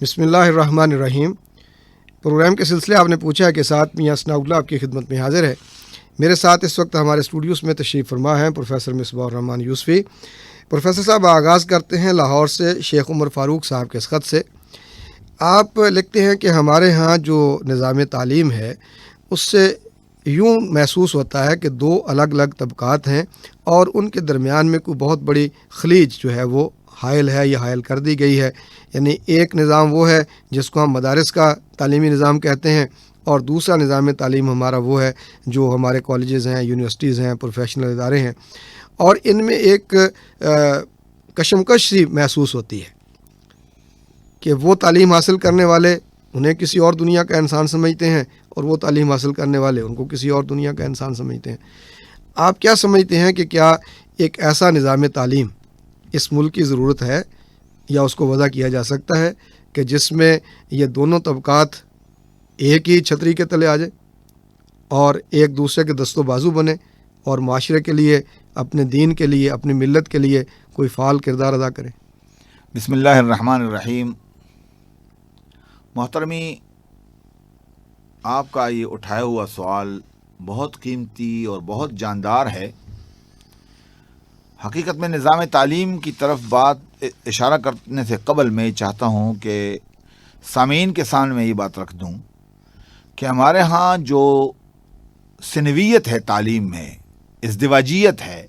بسم اللہ الرحمن الرحیم۔ پروگرام کے سلسلے آپ نے پوچھا ہے کہ ساتھ میاں ثناء اللہ آپ کی خدمت میں حاضر ہے۔ میرے ساتھ اس وقت ہمارے اسٹوڈیوز میں تشریف فرما ہیں پروفیسر مصباح الرحمان یوسفی۔ پروفیسر صاحب، آغاز کرتے ہیں لاہور سے شیخ عمر فاروق صاحب کے اس خط سے۔ آپ لکھتے ہیں کہ ہمارے ہاں جو نظام تعلیم ہے اس سے یوں محسوس ہوتا ہے کہ دو الگ الگ طبقات ہیں اور ان کے درمیان میں کوئی بہت بڑی خلیج جو ہے وہ حائل ہے یا حائل کر دی گئی ہے۔ یعنی ایک نظام وہ ہے جس کو ہم مدارس کا تعلیمی نظام کہتے ہیں، اور دوسرا نظام تعلیم ہمارا وہ ہے جو ہمارے کالجز ہیں، یونیورسٹیز ہیں، پروفیشنل ادارے ہیں، اور ان میں ایک کشمکش سی محسوس ہوتی ہے کہ وہ تعلیم حاصل کرنے والے انہیں کسی اور دنیا کا انسان سمجھتے ہیں اور وہ تعلیم حاصل کرنے والے ان کو کسی اور دنیا کا انسان سمجھتے ہیں۔ آپ کیا سمجھتے ہیں کہ کیا ایک ایسا نظام تعلیم اس ملک کی ضرورت ہے یا اس کو وضع کیا جا سکتا ہے کہ جس میں یہ دونوں طبقات ایک ہی چھتری کے تلے آ جائیں اور ایک دوسرے کے دست و بازو بنے اور معاشرے کے لیے، اپنے دین کے لیے، اپنی ملت کے لیے کوئی فعال کردار ادا کریں؟ بسم اللہ الرحمن الرحیم۔ محترمی، آپ کا یہ اٹھایا ہوا سوال بہت قیمتی اور بہت جاندار ہے۔ حقیقت میں نظام تعلیم کی طرف بات اشارہ کرنے سے قبل میں چاہتا ہوں کہ سامعین کے سامنے میں یہ بات رکھ دوں کہ ہمارے ہاں جو سنویت ہے تعلیم میں، ازدواجیت ہے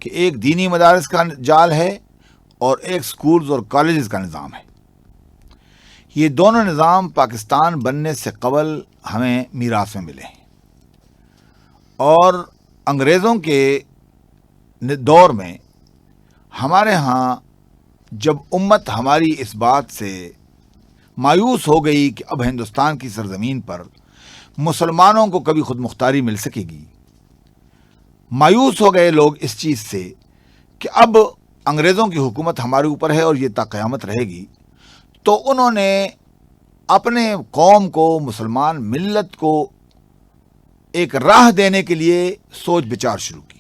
کہ ایک دینی مدارس کا جال ہے اور ایک سکولز اور کالجز کا نظام ہے۔ یہ دونوں نظام پاکستان بننے سے قبل ہمیں میراث میں ملے ہیں، اور انگریزوں کے دور میں ہمارے ہاں جب امت ہماری اس بات سے مایوس ہو گئی کہ اب ہندوستان کی سرزمین پر مسلمانوں کو کبھی خود مختاری مل سکے گی، مایوس ہو گئے لوگ اس چیز سے کہ اب انگریزوں کی حکومت ہمارے اوپر ہے اور یہ تا قیامت رہے گی، تو انہوں نے اپنے قوم کو، مسلمان ملت کو ایک راہ دینے کے لیے سوچ بچار شروع کی۔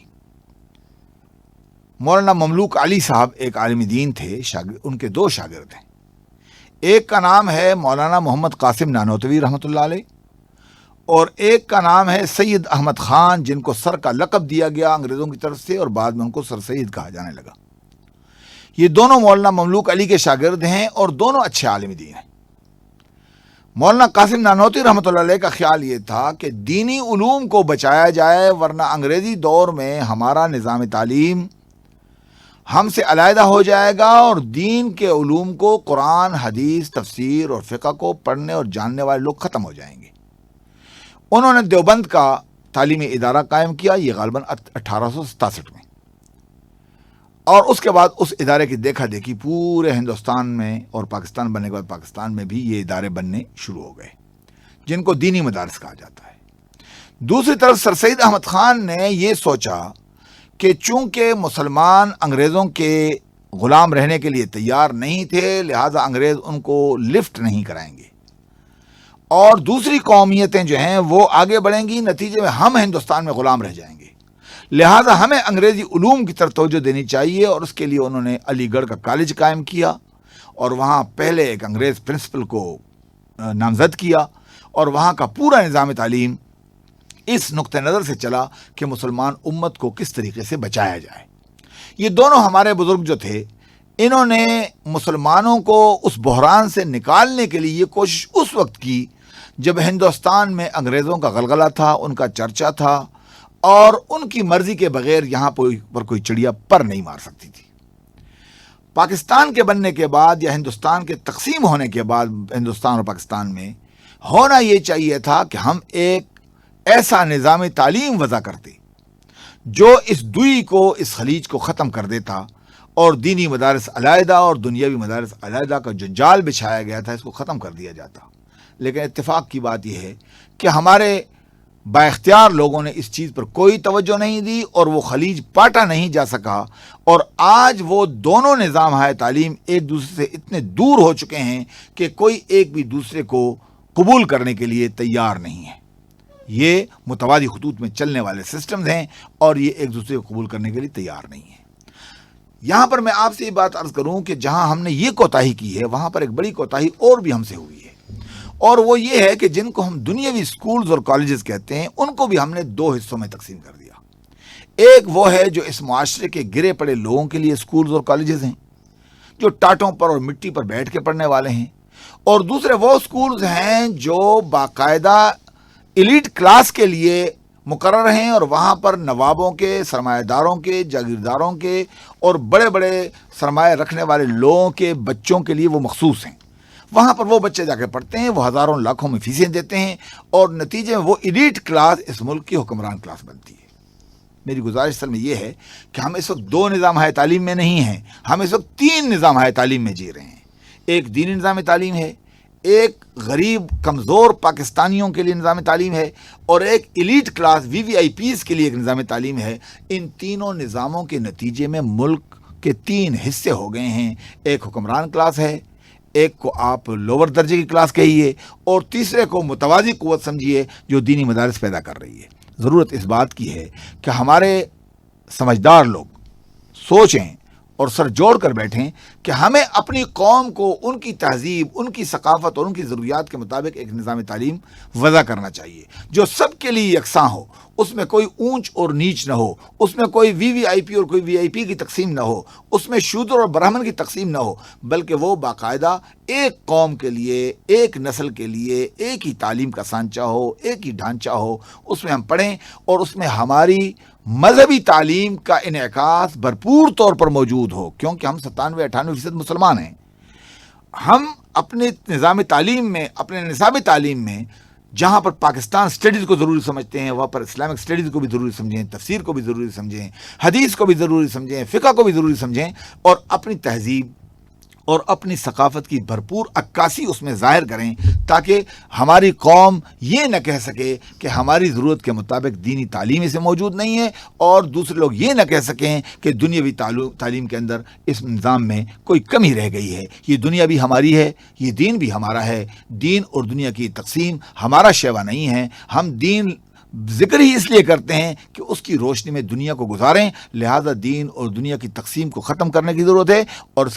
مولانا مملوک علی صاحب ایک عالم دین تھے، ان کے دو شاگرد ہیں۔ ایک کا نام ہے مولانا محمد قاسم نانوتوی رحمۃ اللہ علیہ، اور ایک کا نام ہے سید احمد خان، جن کو سر کا لقب دیا گیا انگریزوں کی طرف سے اور بعد میں ان کو سر سید کہا جانے لگا۔ یہ دونوں مولانا مملوک علی کے شاگرد ہیں اور دونوں اچھے عالم دین ہیں۔ مولانا قاسم نانوتوی رحمۃ اللہ علیہ کا خیال یہ تھا کہ دینی علوم کو بچایا جائے، ورنہ انگریزی دور میں ہمارا نظام تعلیم ہم سے علیحدہ ہو جائے گا اور دین کے علوم کو، قرآن، حدیث، تفسیر اور فقہ کو پڑھنے اور جاننے والے لوگ ختم ہو جائیں گے۔ انہوں نے دیوبند کا تعلیمی ادارہ قائم کیا، یہ غالباً 1867 میں، اور اس کے بعد اس ادارے کی دیکھا دیکھی پورے ہندوستان میں، اور پاکستان بننے کے بعد پاکستان میں بھی یہ ادارے بننے شروع ہو گئے جن کو دینی مدارس کہا جاتا ہے۔ دوسری طرف سر سید احمد خان نے یہ سوچا کہ چونکہ مسلمان انگریزوں کے غلام رہنے کے لیے تیار نہیں تھے، لہذا انگریز ان کو لفٹ نہیں کرائیں گے اور دوسری قومیتیں جو ہیں وہ آگے بڑھیں گی، نتیجے میں ہم ہندوستان میں غلام رہ جائیں گے، لہذا ہمیں انگریزی علوم کی طرف توجہ دینی چاہیے، اور اس کے لیے انہوں نے علی گڑھ کا کالج قائم کیا اور وہاں پہلے ایک انگریز پرنسپل کو نامزد کیا، اور وہاں کا پورا نظام تعلیم اس نقطہ نظر سے چلا کہ مسلمان امت کو کس طریقے سے بچایا جائے۔ یہ دونوں ہمارے بزرگ جو تھے، انہوں نے مسلمانوں کو اس بحران سے نکالنے کے لیے یہ کوشش اس وقت کی جب ہندوستان میں انگریزوں کا غلغلہ تھا، ان کا چرچا تھا، اور ان کی مرضی کے بغیر یہاں پر کوئی چڑیا پر نہیں مار سکتی تھی۔ پاکستان کے بننے کے بعد یا ہندوستان کے تقسیم ہونے کے بعد ہندوستان اور پاکستان میں ہونا یہ چاہیے تھا کہ ہم ایک ایسا نظام تعلیم وضع کرتے جو اس دوئی کو، اس خلیج کو ختم کر دیتا، اور دینی مدارس علیحدہ اور دنیاوی مدارس علیحدہ کا جو جال بچھایا گیا تھا اس کو ختم کر دیا جاتا۔ لیکن اتفاق کی بات یہ ہے کہ ہمارے با اختیار لوگوں نے اس چیز پر کوئی توجہ نہیں دی اور وہ خلیج پاٹا نہیں جا سکا، اور آج وہ دونوں نظام ہائے تعلیم ایک دوسرے سے اتنے دور ہو چکے ہیں کہ کوئی ایک بھی دوسرے کو قبول کرنے کے لیے تیار نہیں ہے۔ یہ متوازی خطوط میں چلنے والے سسٹمز ہیں اور یہ ایک دوسرے کو قبول کرنے کے لیے تیار نہیں ہیں۔ یہاں پر میں آپ سے یہ بات عرض کروں کہ جہاں ہم نے یہ کوتاہی کی ہے وہاں پر ایک بڑی کوتاہی اور بھی ہم سے ہوئی ہے، اور وہ یہ ہے کہ جن کو ہم دنیاوی سکولز اور کالجز کہتے ہیں ان کو بھی ہم نے دو حصوں میں تقسیم کر دیا۔ ایک وہ ہے جو اس معاشرے کے گرے پڑے لوگوں کے لیے سکولز اور کالجز ہیں، جو ٹاٹوں پر اور مٹی پر بیٹھ کے پڑھنے والے ہیں، اور دوسرے وہ سکولز ہیں جو باقاعدہ ایلیٹ کلاس کے لیے مقرر ہیں، اور وہاں پر نوابوں کے، سرمایہ داروں کے، جاگیرداروں کے اور بڑے بڑے سرمایہ رکھنے والے لوگوں کے بچوں کے لیے وہ مخصوص ہیں۔ وہاں پر وہ بچے جا کے پڑھتے ہیں، وہ ہزاروں لاکھوں میں فیسیں دیتے ہیں، اور نتیجے میں وہ ایلیٹ کلاس اس ملک کی حکمران کلاس بنتی ہے۔ میری گزارش اصل میں یہ ہے کہ ہم اس وقت دو نظام ہائے تعلیم میں نہیں ہیں، ہم اس وقت تین نظام ہائے تعلیم میں جی رہے ہیں۔ ایک دینی نظام تعلیم ہے، ایک غریب کمزور پاکستانیوں کے لیے نظام تعلیم ہے، اور ایک ایلیٹ کلاس VVIPs کے لیے ایک نظام تعلیم ہے۔ ان تینوں نظاموں کے نتیجے میں ملک کے تین حصے ہو گئے ہیں، ایک حکمران کلاس ہے، ایک کو آپ لوور درجے کی کلاس کہیے، اور تیسرے کو متوازی قوت سمجھیے جو دینی مدارس پیدا کر رہی ہے۔ ضرورت اس بات کی ہے کہ ہمارے سمجھدار لوگ سوچیں اور سر جوڑ کر بیٹھیں کہ ہمیں اپنی قوم کو ان کی تہذیب، ان کی ثقافت اور ان کی ضروریات کے مطابق ایک نظام تعلیم وضع کرنا چاہیے جو سب کے لیے یکساں ہو، اس میں کوئی اونچ اور نیچ نہ ہو، اس میں کوئی VVIP اور کوئی VIP کی تقسیم نہ ہو، اس میں شودر اور برہمن کی تقسیم نہ ہو، بلکہ وہ باقاعدہ ایک قوم کے لیے، ایک نسل کے لیے ایک ہی تعلیم کا سانچہ ہو، ایک ہی ڈھانچہ ہو، اس میں ہم پڑھیں، اور اس میں ہماری مذہبی تعلیم کا انعکاس بھرپور طور پر موجود ہو، کیونکہ ہم 97-98% مسلمان ہیں۔ ہم اپنے نظام تعلیم میں، اپنے نصاب تعلیم میں جہاں پر پاکستان اسٹڈیز کو ضروری سمجھتے ہیں، وہاں پر اسلامک اسٹڈیز کو بھی ضروری سمجھیں، تفسیر کو بھی ضروری سمجھیں، حدیث کو بھی ضروری سمجھیں، فقہ کو بھی ضروری سمجھیں، اور اپنی تہذیب اور اپنی ثقافت کی بھرپور عکاسی اس میں ظاہر کریں، تاکہ ہماری قوم یہ نہ کہہ سکے کہ ہماری ضرورت کے مطابق دینی تعلیم اسے موجود نہیں ہے، اور دوسرے لوگ یہ نہ کہہ سکیں کہ دنیاوی تعلیم کے اندر اس نظام میں کوئی کمی رہ گئی ہے۔ یہ دنیا بھی ہماری ہے، یہ دین بھی ہمارا ہے۔ دین اور دنیا کی تقسیم ہمارا شیوا نہیں ہے، ہم دین ذکر ہی اس لیے کرتے ہیں کہ اس کی روشنی میں دنیا کو گزاریں، لہذا دین اور دنیا کی تقسیم کو ختم کرنے کی ضرورت ہے، اور